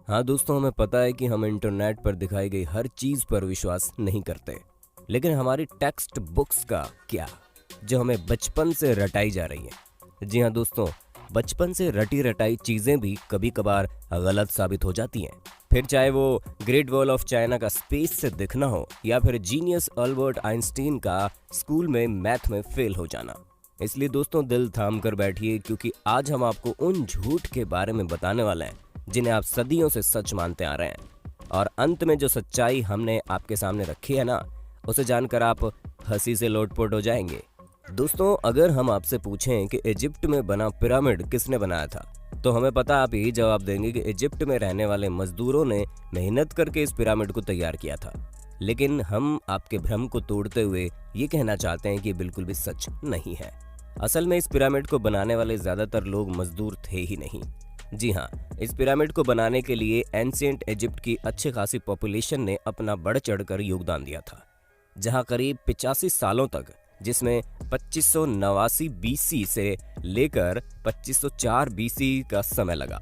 हाँ दोस्तों, हमें पता है कि हम इंटरनेट पर दिखाई गई हर चीज पर विश्वास नहीं करते, लेकिन हमारी टेक्स्ट बुक्स का क्या, जो हमें बचपन से रटाई जा रही है। जी हाँ दोस्तों, बचपन से रटी रटाई चीजें भी कभी कभार गलत साबित हो जाती हैं। फिर चाहे वो ग्रेट वॉल ऑफ चाइना का स्पेस से दिखना हो या फिर जीनियस अल्बर्ट आइंस्टीन का स्कूल में मैथ में फेल हो जाना। इसलिए दोस्तों, दिल थाम कर बैठिए, क्योंकि आज हम आपको उन झूठ के बारे में बताने वाले हैं जिन्हें आप सदियों से सच मानते आ रहे हैं। और अंत में जो सच्चाई हमने आपके सामने रखी है ना, उसे जानकर आप हंसी से लोटपोट हो जाएंगे। दोस्तों, अगर हम आपसे पूछें कि इजिप्ट में बना पिरामिड किसने बनाया था, तो हमें पता आप यही जवाब देंगे कि इजिप्ट में रहने वाले मजदूरों ने मेहनत करके इस पिरामिड को तैयार किया था। लेकिन हम आपके भ्रम को तोड़ते हुए ये कहना चाहते हैं कि बिल्कुल भी सच नहीं है। असल में इस पिरामिड को बनाने वाले ज्यादातर लोग मजदूर थे ही नहीं। जी हाँ, इस पिरामिड को बनाने के लिए एंशिएंट इजिप्ट की अच्छी खासी पॉपुलेशन ने अपना बढ़ चढ़कर योगदान दिया था, जहाँ करीब 85 सालों तक, जिसमें 2589 बीसी से लेकर 2504 बीसी का समय लगा।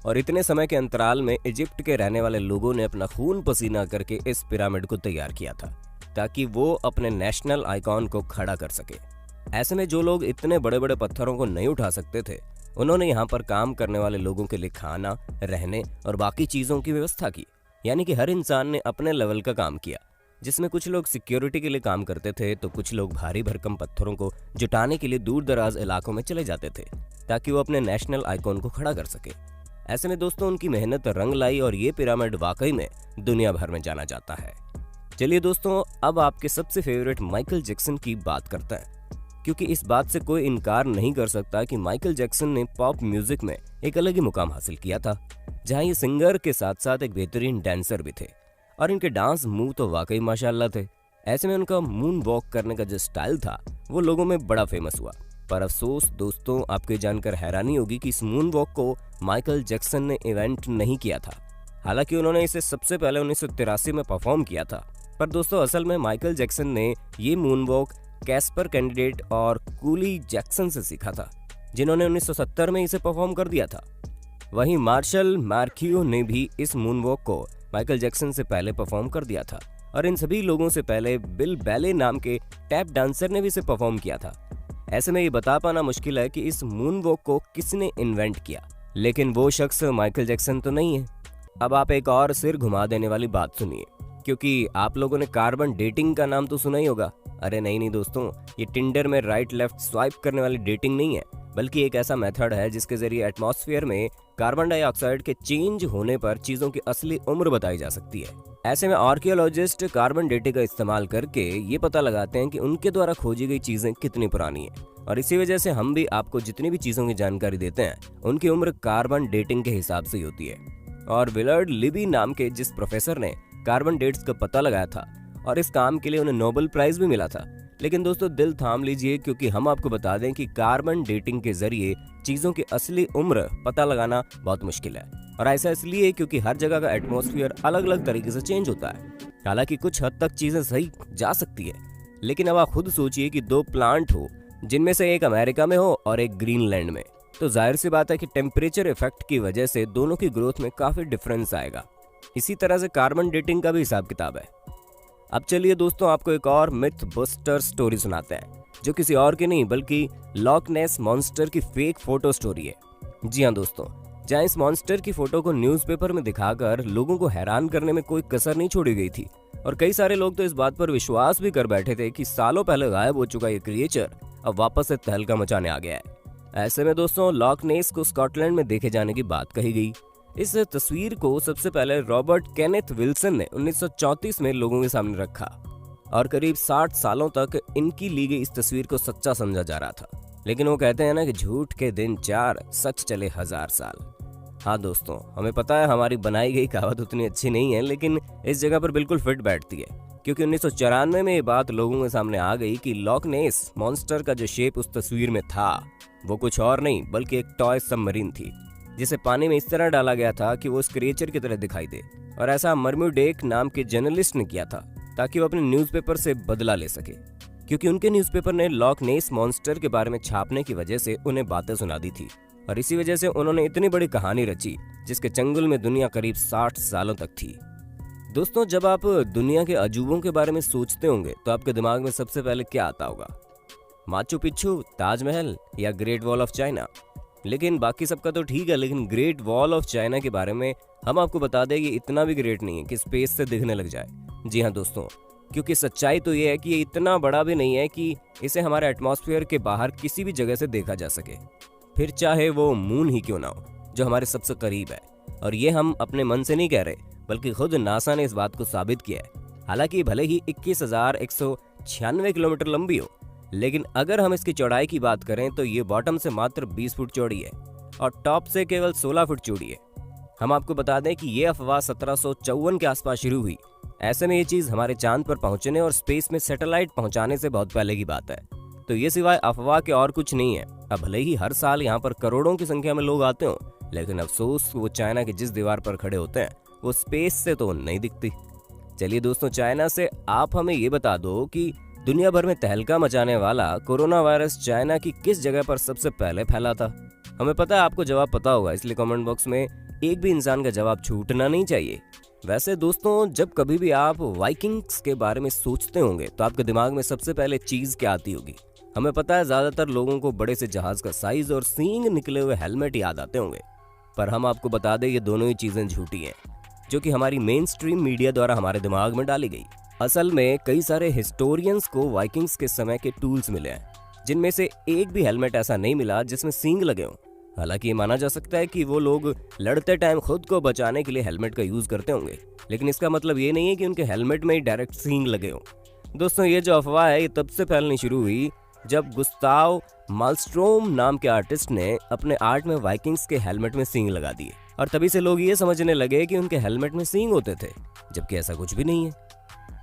और इतने समय के अंतराल में इजिप्ट के रहने वाले लोगों ने अपना खून पसीना करके इस पिरामिड को तैयार किया था, ताकि वो अपने नेशनल आइकॉन को खड़ा कर सके। ऐसे में जो लोग इतने बड़े बड़े पत्थरों को नहीं उठा सकते थे, उन्होंने यहाँ पर काम करने वाले लोगों के लिए खाना, रहने और बाकी चीजों की व्यवस्था की। यानी कि हर इंसान ने अपने लेवल का काम किया, जिसमें कुछ लोग सिक्योरिटी के लिए काम करते थे, तो कुछ लोग भारी भरकम पत्थरों को जुटाने के लिए दूर दराज इलाकों में चले जाते थे, ताकि वो अपने नेशनल आइकॉन को खड़ा कर सके। ऐसे में दोस्तों, उनकी मेहनत रंग लाई और ये पिरामिड वाकई में दुनिया भर में जाना जाता है। चलिए दोस्तों, अब आपके सबसे फेवरेट माइकल जैक्सन की बात करते हैं, क्योंकि इस बात से कोई इनकार नहीं कर सकता कि माइकल जैक्सन ने पॉप म्यूजिक में एक अलग ही मुकाम हासिल किया था, जहां ये सिंगर के साथ साथ एक बेहतरीन डांसर भी थे और इनके डांस मूव तो वाकई माशाल्लाह थे। ऐसे में उनका मून वॉक करने का जो स्टाइल था, वो लोगों में बड़ा फेमस हुआ। पर अफसोस दोस्तों, आपको ये जानकर हैरानी होगी कि इस मून वॉक को माइकल जैक्सन ने इवेंट नहीं किया था। हालांकि उन्होंने इसे सबसे पहले 1983 में परफॉर्म किया था। पर दोस्तों, असल में माइकल जैक्सन ने ये मून वॉक कैस्पर कैंडिडेट और कूली जैक्सन से सीखा था, जिन्होंने 1970 में इसे परफॉर्म कर दिया था। वहीं मार्शल मार्कियो ने भी इस मूनवॉक को माइकल जैक्सन से पहले परफॉर्म कर दिया था, और इन सभी लोगों से पहले बिल बैले नाम के टैप डांसर ने भी इसे परफॉर्म किया था। ऐसे में ये बता पाना मुश्किल है कि इस मूनवॉक को किसने इन्वेंट किया, लेकिन वो शख्स माइकल जैक्सन तो नहीं है। अब आप एक और सिर घुमा देने वाली बात सुनिए, क्योंकि आप लोगों ने कार्बन डेटिंग का नाम तो सुना ही होगा। अरे नहीं दोस्तों, ये टिंडर में राइट लेफ्ट स्वाइप करने वाली डेटिंग नहीं है, बल्कि एक ऐसा मेथड है जिसके जरिए एटमॉस्फेयर में कार्बन डाइऑक्साइड के चेंज होने पर चीजों की असली उम्र बताई जा सकती है। ऐसे में आर्कियोलॉजिस्ट कार्बन डेटिंग का इस्तेमाल करके ये पता लगाते हैं कि उनके द्वारा खोजी गई चीजें कितनी पुरानी है, और इसी वजह से हम भी आपको जितनी भी चीजों की जानकारी देते हैं, उनकी उम्र कार्बन डेटिंग के हिसाब से ही होती है। और विलर्ड लिबी नाम के जिस प्रोफेसर ने कार्बन डेट्स का पता लगाया था, और इस काम के लिए उन्हें नोबेल प्राइज भी मिला था। लेकिन दोस्तों, दिल थाम लीजिए, क्योंकि हम आपको बता दें कि कार्बन डेटिंग के जरिए चीजों की असली उम्र पता लगाना बहुत मुश्किल है। और ऐसा इसलिए क्योंकि हर जगह का एटमॉस्फेयर अलग अलग तरीके से चेंज होता है। हालांकि कुछ हद तक चीजें सही जा सकती है, लेकिन अब आप खुद सोचिए कि दो प्लांट हो, जिनमें से एक अमेरिका में हो और एक ग्रीनलैंड में, तो जाहिर सी बात है कि टेम्परेचर इफेक्ट की वजह से दोनों की ग्रोथ में काफी डिफरेंस आएगा। इसी तरह से कार्बन डेटिंग का भी हिसाब किताब है। अब चलिए दोस्तों, आपको एक और मिथ बस्टर स्टोरी सुनाते हैं, जो किसी और की नहीं बल्कि लॉक नेस मॉन्स्टर की फेक फोटो स्टोरी है। जी हाँ दोस्तों, जहाँ इस मॉन्स्टर की फोटो को न्यूज़पेपर में दिखाकर लोगों को हैरान करने में कोई कसर नहीं छोड़ी गई थी, और कई सारे लोग तो इस बात पर विश्वास भी कर बैठे थे कि सालों पहले गायब हो चुका ये क्रिएचर अब वापस से तहलका मचाने आ गया है। ऐसे में दोस्तों, लॉक नेस को स्कॉटलैंड में देखे जाने की बात कही गई। इस तस्वीर को सबसे पहले रॉबर्ट केनेथ विल्सन ने 1934 में लोगों के सामने रखा, और करीब 60 सालों तक इनकी ली गई इस तस्वीर को सच्चा समझा जा रहा था। लेकिन वो कहते हैं ना कि झूठ के दिन 4, सच चले 1000 साल। हाँ दोस्तों, हमें पता है हमारी बनाई गई कहावत उतनी अच्छी नहीं है, लेकिन इस जगह पर बिल्कुल फिट बैठती है, क्योंकि 1994 में ये बात लोगों के सामने आ गई कि लॉक नेस मॉन्स्टर का जो शेप उस तस्वीर में था, वो कुछ और नहीं बल्कि एक टॉय सबमरीन थी, जिसे पानी में इस तरह डाला गया था कि वो उस क्रिएचर की तरह दिखाई दे। और ऐसा मर्म्यूडेक नाम के जर्नलिस्ट ने किया था, ताकि वो अपने न्यूज़पेपर से बदला ले सके, क्योंकि उनके न्यूज़पेपर ने लॉक नेस मॉन्स्टर के बारे में छापने की वजह से उन्हें बातें सुना दी थी। और इसी वजह से उन्होंने इतनी बड़ी कहानी रची जिसके चंगुल में दुनिया करीब 60 सालों तक थी। दोस्तों, जब आप दुनिया के अजूबों के बारे में सोचते होंगे तो आपके दिमाग में सबसे पहले क्या आता होगा? माचू पिच्चू, ताजमहल या ग्रेट वॉल ऑफ चाइना? लेकिन बाकी सबका तो ठीक है, लेकिन ग्रेट वॉल ऑफ चाइना के बारे में हम आपको बता दें ये इतना भी ग्रेट नहीं है कि स्पेस से दिखने लग जाए। जी हाँ दोस्तों, क्योंकि सच्चाई तो ये है कि ये इतना बड़ा भी नहीं है कि इसे हमारे एटमॉस्फेयर के बाहर किसी भी जगह से देखा जा सके, फिर चाहे वो मून ही क्यों ना हो जो हमारे सबसे करीब है। और ये हम अपने मन से नहीं कह रहे, बल्कि खुद नासा ने इस बात को साबित किया है। हालांकि भले ही 21,196 किलोमीटर लंबी हो, लेकिन अगर हम इसकी चौड़ाई की बात करें तो ये बॉटम से मात्र 20 फुट चौड़ी है और टॉप से केवल 16 फुट चौड़ी है। हम आपको बता दें कि ये अफवाह 1754 के आसपास शुरू हुई। ऐसे में ये चीज हमारे चांद पर पहुंचने और स्पेस में सैटेलाइट पहुंचाने से बहुत पहले की बात है। तो ये सिवाय अफवाह के और कुछ नहीं है। अब भले ही हर साल यहाँ पर करोड़ों की संख्या में लोग आते हो, लेकिन अफसोस वो चाइना की जिस दीवार पर खड़े होते हैं वो स्पेस से तो नहीं दिखती। चलिए दोस्तों, चाइना से आप हमें ये बता दो कि दुनिया भर में तहलका मचाने वाला कोरोना वायरस चाइना की किस जगह पर सबसे पहले फैला था? हमें पता है आपको जवाब पता होगा, इसलिए कमेंट बॉक्स में एक भी इंसान का जवाब छूटना नहीं चाहिए। वैसे दोस्तों, जब कभी भी आप वाइकिंग्स के बारे में सोचते होंगे तो आपके दिमाग में सबसे पहले चीज क्या आती होगी? हमें पता है ज्यादातर लोगों को बड़े से जहाज का साइज और सींग निकले हुए हेलमेट याद आते होंगे, पर हम आपको बता दें ये दोनों ही चीजें झूठी हैं, जो कि हमारी मेन स्ट्रीम मीडिया द्वारा हमारे दिमाग में डाली गई। असल में कई सारे हिस्टोरियंस को वाइकिंग्स के समय के टूल्स मिले हैं, जिनमें से एक भी हेलमेट ऐसा नहीं मिला जिसमें सींग लगे हों। हालांकि ये माना जा सकता है कि वो लोग लड़ते टाइम खुद को बचाने के लिए हेलमेट का यूज करते होंगे, लेकिन इसका मतलब ये नहीं है कि उनके हेलमेट में ही डायरेक्ट सींग लगे हों। दोस्तों, ये जो अफवाह है ये तब से फैलनी शुरू हुई जब गुस्ताव मालस्ट्रोम नाम के आर्टिस्ट ने अपने आर्ट में वाइकिंग्स के हेलमेट में सींग लगा दिए, और तभी से लोग ये समझने लगे कि उनके हेलमेट में सींग होते थे, जबकि ऐसा कुछ भी नहीं है।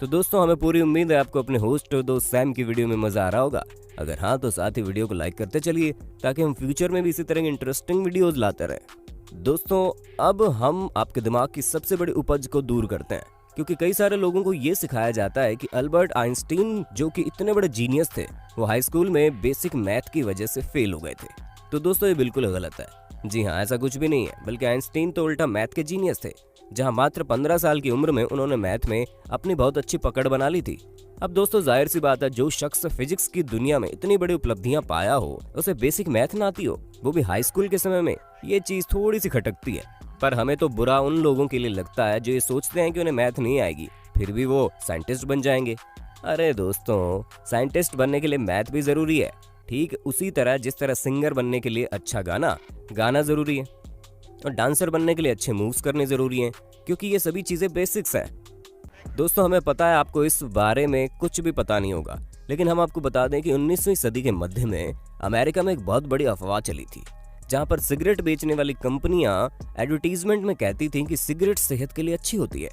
तो दोस्तों, हमें पूरी उम्मीद है आपको अपने होस्ट और दोस्त सैम की वीडियो में मजा आ रहा होगा। अगर हाँ तो साथ ही वीडियो को लाइक करते चलिए ताकि हम फ्यूचर में भी इसी तरह की इंटरेस्टिंग वीडियोस लाते रहें। दोस्तों, अब हम आपके दिमाग की सबसे बड़ी उपज को दूर करते हैं, क्योंकि कई सारे लोगों को ये सिखाया जाता है कि अल्बर्ट आइंस्टीन जो कि इतने बड़े जीनियस थे, वो हाई स्कूल में बेसिक मैथ की वजह से फेल हो गए थे। तो दोस्तों, ये बिल्कुल गलत है। जी हाँ, ऐसा कुछ भी नहीं है, बल्कि आइंस्टीन तो उल्टा मैथ के जीनियस थे, जहां मात्र 15 साल की उम्र में उन्होंने मैथ में अपनी बहुत अच्छी पकड़ बना ली थी। अब दोस्तों, जाहिर सी बात है, जो शख्स फिजिक्स की दुनिया में इतनी बड़ी उपलब्धियां पाया हो, उसे बेसिक मैथ ना आती हो, वो भी हाई स्कूल के समय में, ये चीज थोड़ी सी खटकती है। पर हमें तो बुरा उन लोगों के लिए लगता है जो ये सोचते हैं कि उन्हें मैथ नहीं आएगी, फिर भी वो साइंटिस्ट बन जाएंगे। अरे दोस्तों, साइंटिस्ट बनने के लिए मैथ भी जरूरी है, ठीक उसी तरह जिस तरह सिंगर बनने के लिए अच्छा गाना जरूरी है, और डांसर बनने के लिए अच्छे मूव्स करने जरूरी हैं, क्योंकि ये सभी चीजें बेसिक्स हैं। दोस्तों, हमें पता है आपको इस बारे में कुछ भी पता नहीं होगा, लेकिन हम आपको बता दें कि 19वीं सदी के मध्य में अमेरिका में एक बहुत बड़ी अफवाह चली थी, जहां पर सिगरेट बेचने वाली कंपनियां एडवर्टीजमेंट में कहती थीं कि सिगरेट सेहत के लिए अच्छी होती है।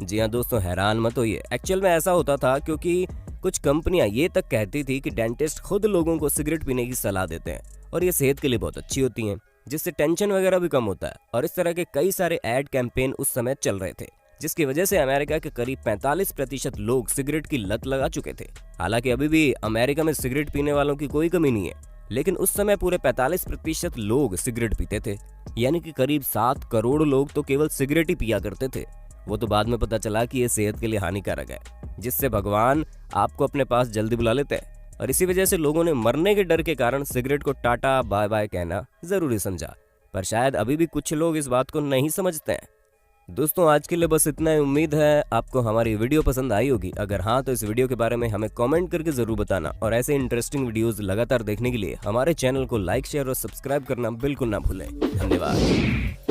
जी हाँ दोस्तों, हैरान मत होइए, एक्चुअल में ऐसा होता था क्योंकि कुछ कंपनियां ये तक कहती थी कि डेंटिस्ट खुद लोगों को सिगरेट पीने की सलाह देते हैं और ये सेहत के लिए बहुत अच्छी होती हैं, जिससे टेंशन वगैरह भी कम होता है। और इस तरह के कई सारे एड कैंपेन उस समय चल रहे थे, जिसकी वजह से अमेरिका के करीब 45% लोग सिगरेट की लत लगा चुके थे। हालांकि अभी भी अमेरिका में सिगरेट पीने वालों की कोई कमी नहीं है, लेकिन उस समय पूरे 45% लोग सिगरेट पीते थे, यानी कि करीब 7 करोड़ लोग तो केवल सिगरेट ही पिया करते थे। वो तो बाद में पता चला कि ये सेहत के लिए हानिकारक है, जिससे भगवान आपको अपने पास जल्दी बुला लेते हैं, और इसी वजह से लोगों ने मरने के डर के कारण सिगरेट को टाटा बाय बाय कहना जरूरी समझा। पर शायद अभी भी कुछ लोग इस बात को नहीं समझते हैं। दोस्तों, आज के लिए बस इतना ही। उम्मीद है आपको हमारी वीडियो पसंद आई होगी। अगर हाँ तो इस वीडियो के बारे में हमें कमेंट करके जरूर बताना, और ऐसे इंटरेस्टिंग वीडियोस लगातार देखने के लिए हमारे चैनल को लाइक, शेयर और सब्सक्राइब करना बिल्कुल ना भूलें। धन्यवाद।